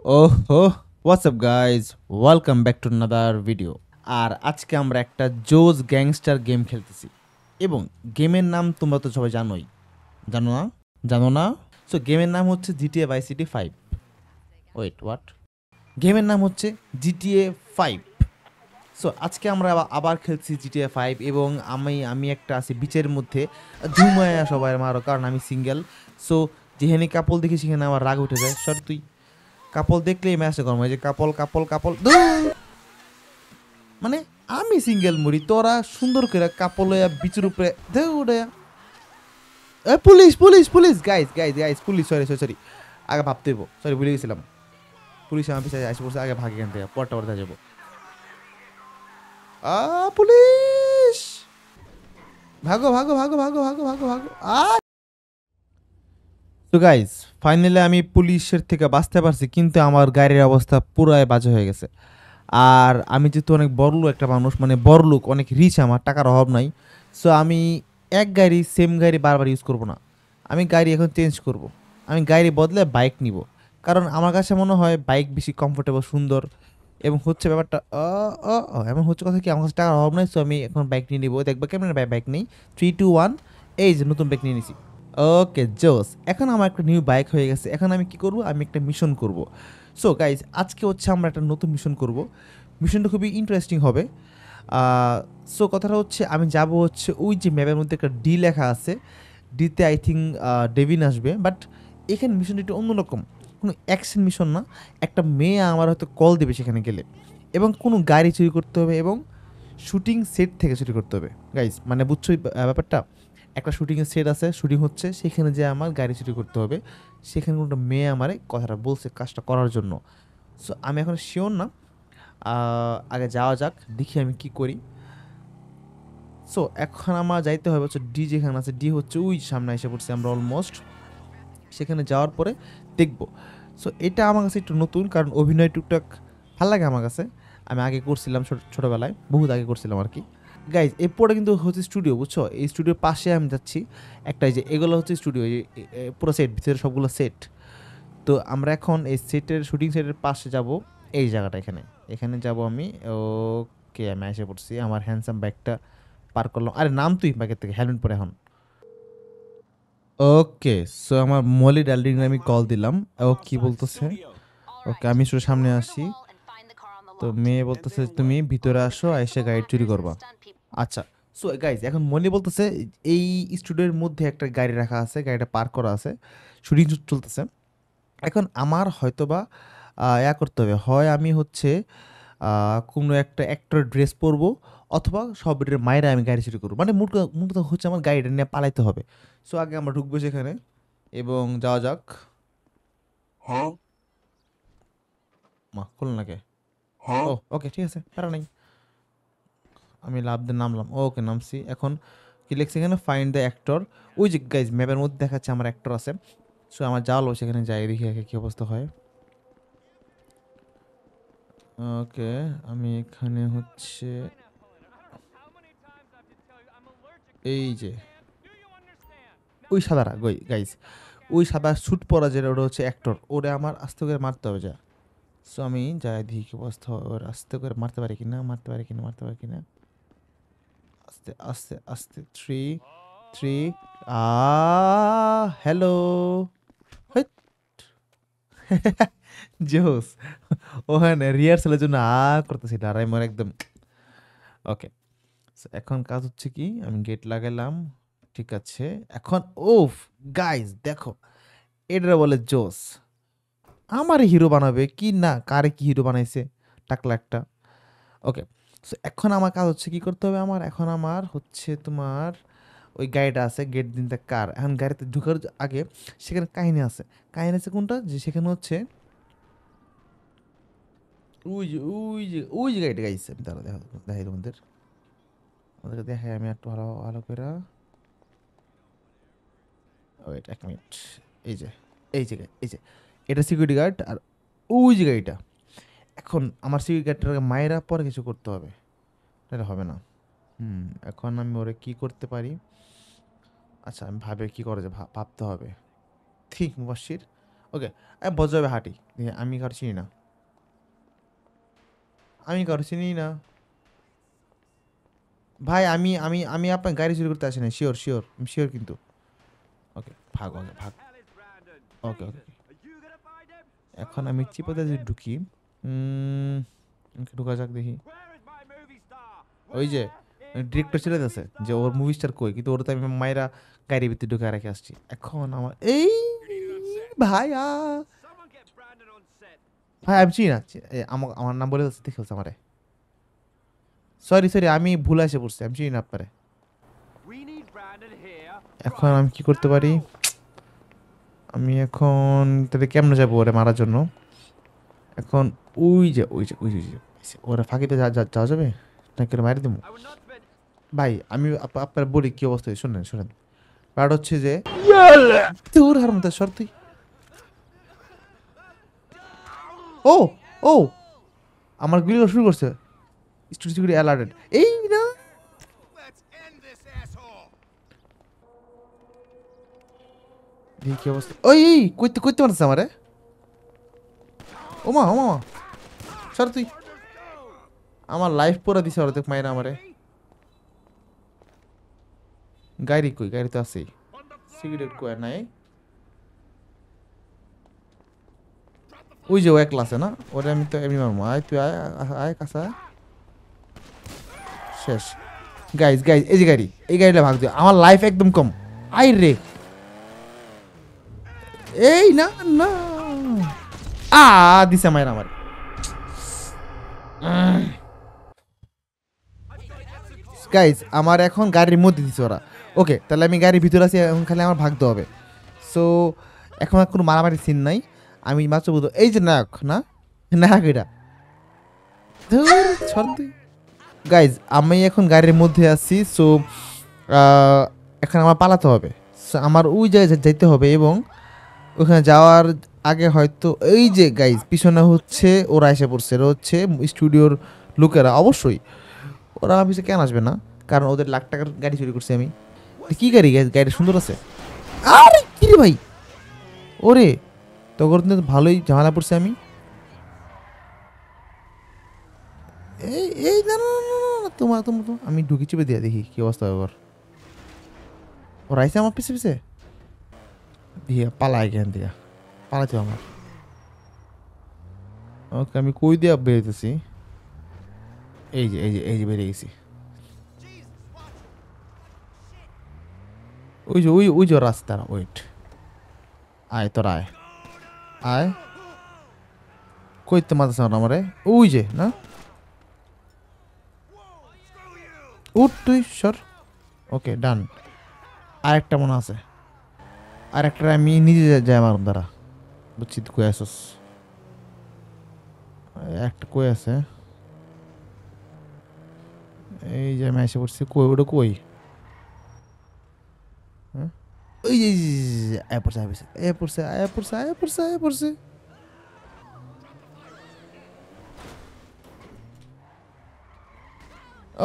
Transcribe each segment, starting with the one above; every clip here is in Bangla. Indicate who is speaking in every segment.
Speaker 1: ওহো what's up guys, welcome back to another video. আর আজকে আমরা একটা জোজ গ্যাংস্টার গেম খেলতেছি এবং গেমের নাম তোমরা তো সবাই জানোই। জানো না? জানো না? সো গেমের নাম হচ্ছে GTA vice city 5। Wait, what? গেমের নাম হচ্ছে জিটিএ 5। সো আজকে আমরা আবার খেলছি জিটিএ 5 এবং আমি একটা আছি বিচের মধ্যে ধুমায়া সবাই মারো, কারণ আমি সিঙ্গেল। সো যেখানে কাপল দেখি সেখানে আমার রাগ উঠে যায়। সর তুই কাপল দেখলেই ম্যাচে গরম হয় যে কাপল কাপল কাপল মানে আমি সিঙ্গেল মরি, তোরা সুন্দর করে কাপল হইয়া বিচের উপরে দৌড়ে। Police police police, guys guys guys, police, sorry sorry sorry, আগে ভাবতে হইব, সরি ভুলে গেছিলাম। পুলিশ আমার পিছনে আসে পড়ছে, আগে ভাগে এখান থেকে, পরটা পরটা যাবো। পুলিশ, ভাগো ভাগো ভাগো ভাগো ভাগো ভাগো ভাগো। তো গাইজ, ফাইনালি আমি পুলিশের থেকে বাঁচতে পারছি, কিন্তু আমার গাড়ির অবস্থা পুরাই বাজে হয়ে গেছে। আর আমি যেহেতু অনেক বড়লোক একটা মানুষ, মানে বড়লোক, অনেক রিচ, আমার টাকার অভাব নাই। সো আমি এক গাড়ি, সেম গাড়ি বারবার ইউজ করব না। আমি গাড়ি এখন চেঞ্জ করব। আমি গাড়ি বদলে বাইক নিব, কারণ আমার কাছে মনে হয় বাইক বেশি কমফোর্টেবল, সুন্দর এবং হচ্ছে ব্যাপারটা এমন হচ্ছে কথা কি, আমার কাছে টাকার অভাব নাই। সো আমি এখন বাইক নিয়ে নিবো, দেখবো কেমন বাইক নেই। 3, 2, 1, এই যে নতুন বাইক নিয়ে নিছি। ওকে জোস, এখন আমার একটা নিউ বাইক হয়ে গেছে। এখন আমি কি করব? আমি একটা মিশন করব। সো গাইজ, আজকে হচ্ছে আমরা একটা নতুন মিশন করব। মিশনটা খুবই ইন্টারেস্টিং হবে। সো কথাটা হচ্ছে, আমি যাব হচ্ছে ওই যে ম্যাপের মধ্যে একটা ডি লেখা আছে, ডিতে আই থিঙ্ক ডেভিন আসবে। বাট এখানে মিশনটা একটু অন্যরকম, কোনো অ্যাকশন মিশন না। একটা মেয়ে আমার হয়তো কল দেবে সেখানে গেলে, এবং কোনো গাড়ি চুরি করতে হবে এবং শুটিং সেট থেকে চুরি করতে হবে। গাইজ মানে বুঝছোই ব্যাপারটা, একটা শুটিংয়ের সেট আছে, শুটিং হচ্ছে, সেখানে যে আমার গাড়ি চুরি করতে হবে। সেখানে কোনো মেয়ে আমারে কথাটা বলছে কাজটা করার জন্য। সো আমি এখন শিওর না। আগে যাওয়া যাক, দেখি আমি কি করি। সো এখন আমার যাইতে হবে হচ্ছে ডি, যেখানে আছে ডি হচ্ছে ওই সামনে এসে পড়ছি আমরা অলমোস্ট। সেখানে যাওয়ার পরে দেখব। সো এটা আমার কাছে একটু নতুন, কারণ অভিনয় টুকটাক ভাল লাগে আমার কাছে। আমি আগে করছিলাম ছোটোবেলায়, বহুত আগে করছিলাম আর কি। গাইজ এরপরে কিন্তু হচ্ছে স্টুডিও, বুঝছো? এই স্টুডিওর পাশে আমি যাচ্ছি একটা, যে এগুলো হচ্ছে স্টুডিও, পুরো সেট, ভিতরে সবগুলো সেট। তো আমরা এখন এই সেটের, শুটিং সেটের পাশে যাব, এই জায়গাটা, এখানে এখানে যাব আমি। ওকে, আমি এসে পড়ছি, আমার হ্যান্ডসাম ব্যাগটা পার করলাম। আরে নাম তুই ব্যাগের থেকে, হেলমেট পরে এখন। ওকে, সো আমার মলি ডাল্ডিং আমি কল দিলাম। ও কি বলতেছে? ওকে, আমি শুধু সামনে আসি। তো মেয়ে বলতেছে তুমি ভিতরে আসো, এসে গাড়ি চুরি করবা। আচ্ছা। সো গাইজ, এখন মলি বলতেছে এই স্টুডিওর মধ্যে একটা গাড়ি রাখা আছে, গাড়িটা পার্ক করা আছে, শুটিং চলতেছে। এখন আমার হয়তোবা ইয়া করতে হবে, হয় আমি হচ্ছে কোনো একটা অ্যাক্টরের ড্রেস পরবো, অথবা সব মায়েরা আমি গাড়ি চুরি করবো, মানে মূলত হচ্ছে আমার গাড়িটা নিয়ে পালাইতে হবে। সো আগে আমরা ঢুকবো সেখানে এবং যাওয়া যাক। মা খুলুন নাকি? ও ওকে, ঠিক আছে, প্যারা নাই। আমি লাভ দিয়ে নামলাম। ওকে, নামছি। এখন কি লিখছে এখানে? Find the actor. ওই যে গাইজ ম্যাপের মধ্যে দেখাচ্ছে আমার অ্যাক্টর আছে। সো আমার যাওয়ালো, সেখানে যাই, দেখি আগে কী অবস্থা হয়। ওকে, আমি এখানে হচ্ছে এই যে ওই সাদারা গাইজ, ওই সাদা স্যুট পরা যেটা, ওটা হচ্ছে অ্যাক্টর। ওরে আমার আস্তে করে মারতে হবে যা। সো আমি যাই দেখি কি অবস্থা হয়, ওর আস্তে করে মারতে পারি কিনা, মারতে পারি কিনা, মারতে পারি কিনা। আস্তে আস্তে আস্তে, 3, 3। হ্যালো। জোস। ওখানে রিহার্সালের জন্য করতেছি, দাঁড়াই মোর একদম। ওকে, এখন কাজ হচ্ছে কি, আমি গেট লাগালাম, ঠিক আছে। এখন ওফ, গাইজ দেখো, এটা বলে জোস। আমার হিরো বানাবে কি না, কারে কি হিরো বানাইছে, টাকলা একটা। ওকে, সো এখন আমার কাজ হচ্ছে কি করতে হবে, আমার এখন আমার হচ্ছে তোমার ওই গাড়িটা আছে, গেট দিনটা কার, এখন গাড়িতে ঢুকার আগে সেখানে কাহিনী আছে। কাহিনী আছে কোনটা, যে সেখানে হচ্ছে ওই যে গাড়িটা গাইছে। আমি তারা দেখাই তোমাদের, ওদেরকে দেখাই আমি একটু ভালো ভালো করে। ওয়েট এক মিনিট। এই যে এই যে এই যে এটা সিকিউরিটি গার্ড, আর ওই যে গাড়িটা। এখন আমার সিকিউরিটি গার্ডটাকে মায়েরা পরে কিছু করতে হবে, তাহলে হবে না। এখন আমি ওরে কি করতে পারি? আচ্ছা, আমি ভাবে কি করা যায়, ভাবতে হবে। ঠিক মুবাশির, ওকে, আমি ভদ্রভাবে হাঁটি। আমি কারো চিনি না, আমি কারো চিনি না ভাই। আমি আপনার গাড়ি চুরি করতে আসি না। শিওর শিওর শিওর কিন্তু। ওকে ভাগ, ওকে ভাগ। ওকে ওকে, এখন আমি চিপাতে যদি ঢুকি, ঢুকা যাক দেখি। ওই যে ডিরেক্টর চলে যাচ্ছে যে ওর মুভি স্টার কই, কিন্তু ওর তো আমি মায়েরা গাড়ির ভিতরে ঢুকে রেখে আসছি। এখন আমার এই ভাইয়া, ভাই আমি চিনি না। আমার আমার নাম বলে যাচ্ছে, দেখেছে আমারে। সরি সরি, আমি ভুল এসে পড়ছি, আমি চিনি না আপনারে। এখন আমি কি করতে পারি? আমি এখন তাদের কেমনে যাবো ওরে মারার জন্য? এখন ওই যে ওই যে ওই যে ওই যে ওরা ফাঁকিতে যাওয়া যাবে নাকি ওরা মারি দেবো? ভাই আমি আপনার বলি কি অবস্থা, শোনেন শোনেন। ব্যাপারটা হচ্ছে যে তোর হার মতো সর তুই। ও ও, আমার গুলি করা শুরু করছে। Student security alerted. এই না, দেখি কি অবস্থা। ওই কইতে কইতে পারছে আমারে। ওমা ওমা, সর তুই। আমার লাইফ পুরা দিছে ওরা, দেখ মায়েরা আমারে। গাড়ি কই? গাড়ি তো আছেই। সিগারেট কই? নাই। ওই যে ও একলা আছে না, ওরে আমি তো এমনি মারবো। আয় তুই, আয় আয় কাছা। শেষ। গাইজ গাইজ, এই যে গাড়ি, এই গাড়িটা ভাগ দিও। আমার লাইফ একদম কম। আই রে, এই না না, দিছে মায়ের আমার। গাইজ আমার এখন গাড়ির মধ্যে দিছে ওরা। ওকে, তাহলে আমি গাড়ির ভিতরে আছি, এখন খালি আমার ভাগতে হবে। সো এখন আর কোনো মারামারি সিন নাই। আমি মাত্র বুঝো এই যে নায়ক না, নায়ক এটা। গাইজ আমি এখন গাড়ির মধ্যে আছি। সো এখন আমার পালাতে হবে। সো আমার ওই জায়গায় যাইতে হবে, এবং ওখানে যাওয়ার আগে হয়তো এই যে গাইজ পিছনে হচ্ছে ওরা এসে পড়ছে। ওরা হচ্ছে স্টুডিওর লোকেরা। অবশ্যই ওরা আমার পিছনে কেন আসবে না, কারণ ওদের লাখ টাকার গাড়ি চুরি করছি আমি। কি গাড়ি গাইজ? গাড়িটা সুন্দর আছে। আরে কি রে ভাই, ওরে তখন তো ভালোই ঝামেলা পড়ছে আমি। এই এই না না না না, না, তোমার তোমার তো আমি ঢুকি চেপে দিয়ে দেখি কি অবস্থা ব্যাপার। ওরা আইসে আমার পিছে পিছে দিয়ে পালায় এখান দিয়ে। পালাতে আমার। ওকে, আমি কই দিয়ে বেরোতেছি। এই যে এই যে এই যে বেরিয়ে গেছি। ওই যে ওই যে রাস্তা, ওয়েট। আয় তোরা আয়, আয়। কইতে মারতেছে আমারে, ওই যে না। উঠ তুই সর। ওকে ডান। আর একটা মনে আছে, আর একটা আমি নিজে যাই আমার দ্বারা। বুঝছি তুই কই আসস। একটা কই আছে, এই যে আমি এসে পড়ছি। কই ওটা কই? হ্যাঁ ওই যে আয় পড়ছে, আয় পড়ছে, আয় পড়ছে, আয় পড়ছে, আয় পড়ছে, আয় পড়ছে।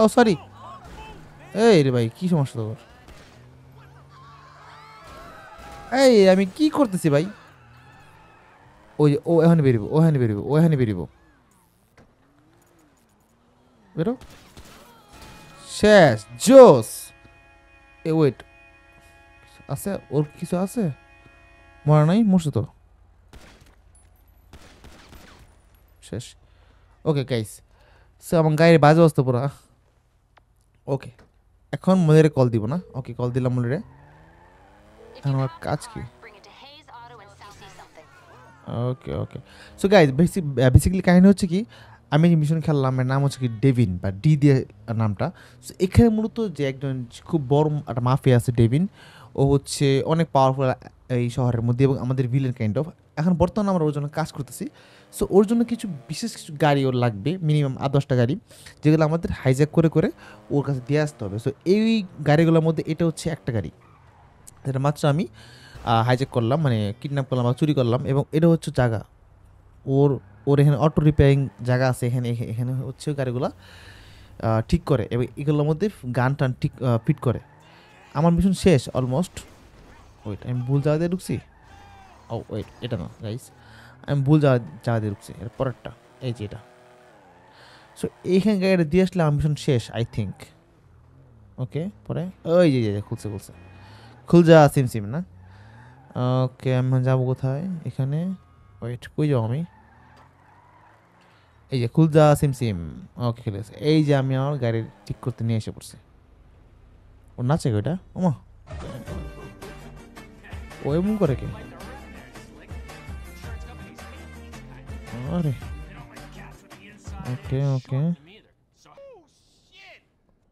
Speaker 1: ও সরি। এই রে ভাই, কি সমস্যা তোর? এই আমি কি করতেছি ভাই? ওই যে ও এখানে বেরিব, ও এখানে বেরিব, ও এখানে বেরিব। বেরো। শেষ। জোস। এ ওয়েট, আছে ওর কিছু আছে? মরা নাই, মরছে তো। শেষ। ওকে গাইস, সো আমার গায়ের বাজে অবস্থা পুরা। ওকে, এখন মনিরে কল দিব না। ওকে কল দিলাম মনিরে। এখন আমার কাজ কি? ওকে ওকে। সো গাইজ বেসিক্যালি কাহিনী হচ্ছে কি, আমি মিশন খেললাম, এর নাম হচ্ছে কি ডেভিন, বা ডি দিয়ে নামটা। সো এখানে মূলত যে একজন খুব বড় একটা মাফিয়া আছে ডেভিন। ও হচ্ছে অনেক পাওয়ারফুল এই শহরের মধ্যে, এবং আমাদের ভিলেন কাইন্ড অফ। এখন বর্তমানে আমরা ওর জন্য কাজ করতেছি। সো ওর জন্য কিছু বিশেষ কিছু গাড়ি ওর লাগবে, মিনিমাম 10টা গাড়ি, যেগুলো আমাদের হাইজ্যাক করে করে ওর কাছে দিয়ে আসতে হবে। সো এই গাড়িগুলোর মধ্যে এটা হচ্ছে একটা গাড়ি, যেটা মাত্র আমি হাইজ্যাক করলাম, মানে কিডন্যাপ করলাম বা চুরি করলাম। এবং এটা হচ্ছে জায়গা ওর, ওর এখানে অটো রিপেয়ারিং জায়গা আছে। এখানে এখানে হচ্ছে গাড়িগুলো ঠিক করে, এবং এগুলোর মধ্যে গান টান ঠিক ফিট করে। আমার মিশন শেষ অলমোস্ট। ওইটা আমি ভুল জায়গা দিয়ে ঢুকছি। ও ওয়েট, এটা না গাইস, আমি ভুল জায়গা দিয়ে ঢুকছি, এর পরেরটা এই যে এটা। সো এইখানে গাড়িটা দিয়ে আসলে আমার মিশন শেষ আই থিঙ্ক। ওকে পরে ওই যে খুলছে খুল যা সিম সিম না। ওকে আমি যাবো কোথায় এখানে, ওয়েট কই যাবো আমি, এই যে খুল যা সিম সিম। ওকে খেলে গেছে, এই যে আমি আমার গাড়ি ঠিক করতে নিয়ে এসে পড়ছি। ও নাচে ওইটা, ওমা ও এমন করে কে, আরে ওকে ওকে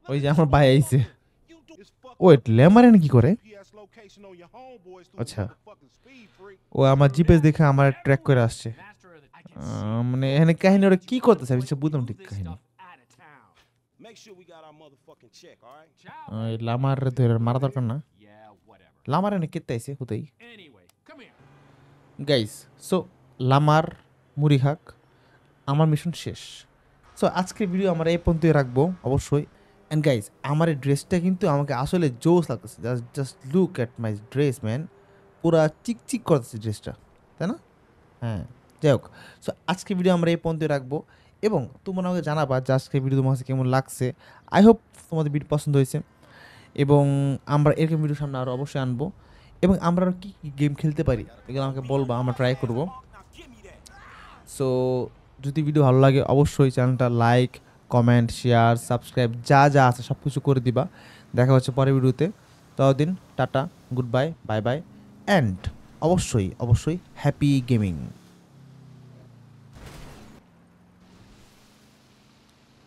Speaker 1: ওই যে আমার ভাই আইছে। ওয়েট ল্যামারেন কি করে, আচ্ছা ও আমার জিপিএস দেখে আমার ট্র্যাক করে আসছে। মানে এখানে কাহিনী ওরা কি করতেছে আমি কিছু বুঝলাম ঠিক কাহিনী। লামার ধরে মারা দরকার না, লামার এনে কেটে আইছে হুতেই গাইস। সো লামার মুড়ি খাক, আমার মিশন শেষ। সো আজকের ভিডিও আমরা এই পর্যন্তই রাখবো অবশ্যই। অ্যান্ড গাইস আমার এই ড্রেসটা কিন্তু আমাকে আসলে জোস লাগতেছে, just look at my dress man, পুরা চিকচিক করতেছে ড্রেসটা, তাই না? হ্যাঁ যাই হোক, সো আজকে ভিডিও আমরা এই পর্যন্তই রাখবো এবং তোমরা আমাকে জানাবা যে আজকে ভিডিও তোমার কাছে কেমন লাগছে। আই হোপ তোমাদের ভিডিও পছন্দ হয়েছে এবং আমরা এরকম ভিডিও সামনে আরও অবশ্যই আনবো এবং আমরা আরও কী কী গেম খেলতে পারি এগুলো আমাকে বলবা, আমরা ট্রাই করবো। সো যদি ভিডিও ভালো লাগে অবশ্যই চ্যানেলটা লাইক কমেন্ট শেয়ার সাবস্ক্রাইব যা যা আছে সব কিছু করে দিবা। দেখা হচ্ছে পরের ভিডিওতে, ততদিন tata good bye bye bye and অবশ্যই হ্যাপি গেমিং।